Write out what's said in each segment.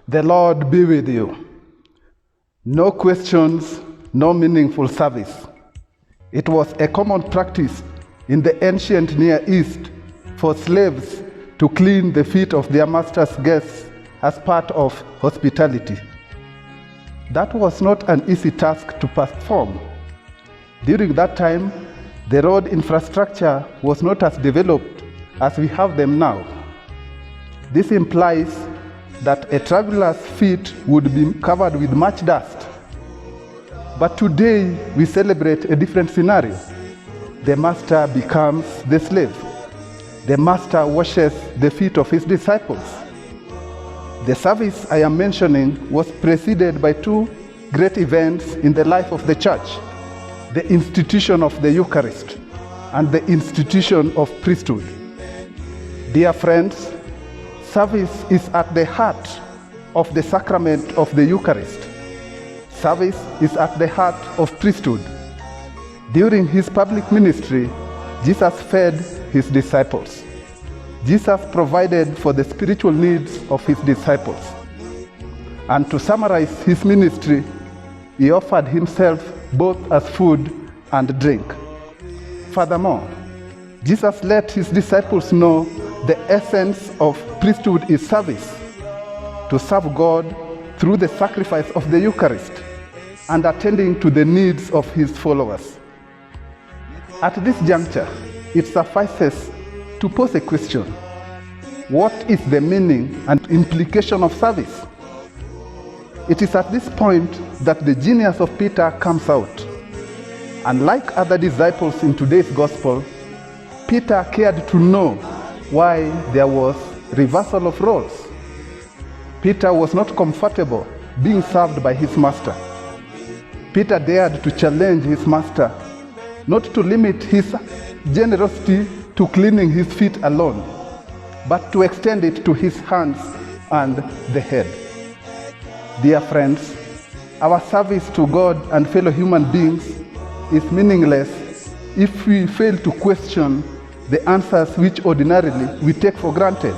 The Lord be with you. No questions, no meaningful service. It was a common practice in the ancient Near East for slaves to clean the feet of their master's guests as part of hospitality. That was not an easy task to perform. During that time, the road infrastructure was not as developed as we have them now. This implies that a traveler's feet would be covered with much dust. But today, we celebrate a different scenario. The master becomes the slave. The master washes the feet of his disciples. The service I am mentioning was preceded by two great events in the life of the church: the institution of the Eucharist and the institution of priesthood. Dear friends, service is at the heart of the sacrament of the Eucharist. Service is at the heart of priesthood. During his public ministry, Jesus fed his disciples. Jesus provided for the spiritual needs of his disciples. And to summarize his ministry, he offered himself both as food and drink. Furthermore, Jesus let his disciples know the essence of priesthood is service, to serve God through the sacrifice of the Eucharist and attending to the needs of his followers. At this juncture, it suffices to pose a question: what is the meaning and implication of service? It is at this point that the genius of Peter comes out. Unlike other disciples in today's gospel, Peter cared to know why there was reversal of roles. Peter was not comfortable being served by his master. Peter dared to challenge his master not to limit his generosity to cleaning his feet alone, but to extend it to his hands and the head. Dear friends, our service to God and fellow human beings is meaningless if we fail to question the answers which ordinarily we take for granted.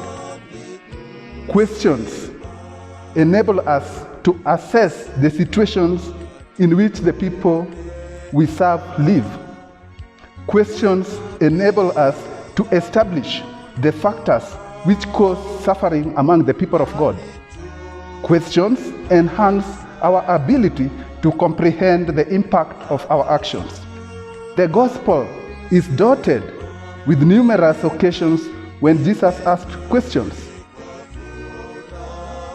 Questions enable us to assess the situations in which the people we serve live. Questions enable us to establish the factors which cause suffering among the people of God. Questions enhance our ability to comprehend the impact of our actions. The gospel is dotted with numerous occasions when Jesus asked questions.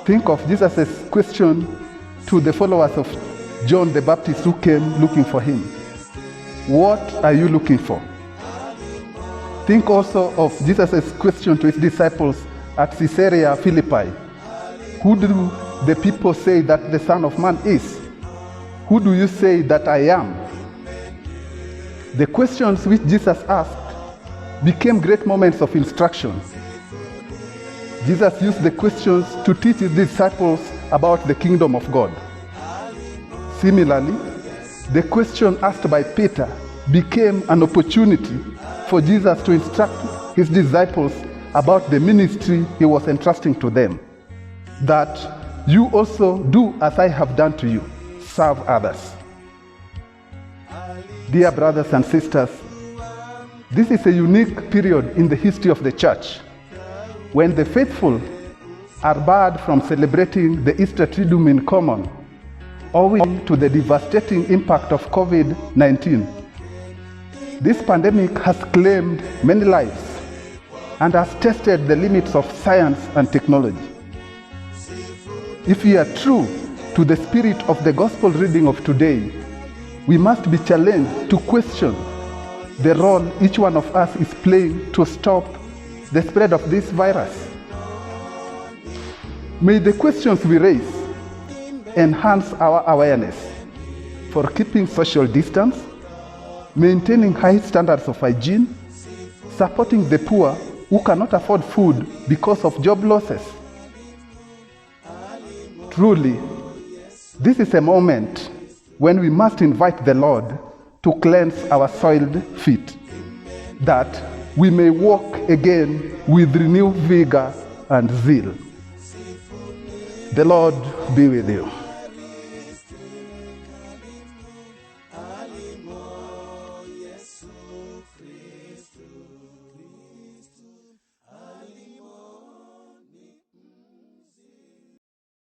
Think of Jesus' question to the followers of John the Baptist who came looking for him. What are you looking for? Think also of Jesus' question to his disciples at Caesarea Philippi. Who do the people say that the Son of Man is? Who do you say that I am? The questions which Jesus asked became great moments of instruction. Jesus used the questions to teach his disciples about the kingdom of God. Similarly, the question asked by Peter became an opportunity for Jesus to instruct his disciples about the ministry he was entrusting to them. That you also do as I have done to you, serve others. Dear brothers and sisters, this is a unique period in the history of the church when the faithful are barred from celebrating the Easter Triduum in common, owing to the devastating impact of COVID-19. This pandemic has claimed many lives and has tested the limits of science and technology. If we are true to the spirit of the gospel reading of today, we must be challenged to question the role each one of us is playing to stop the spread of this virus. May the questions we raise enhance our awareness for keeping social distance, maintaining high standards of hygiene, supporting the poor who cannot afford food because of job losses. Truly, this is a moment when we must invite the Lord to cleanse our soiled feet, that we may walk again with renewed vigor and zeal. The Lord be with you.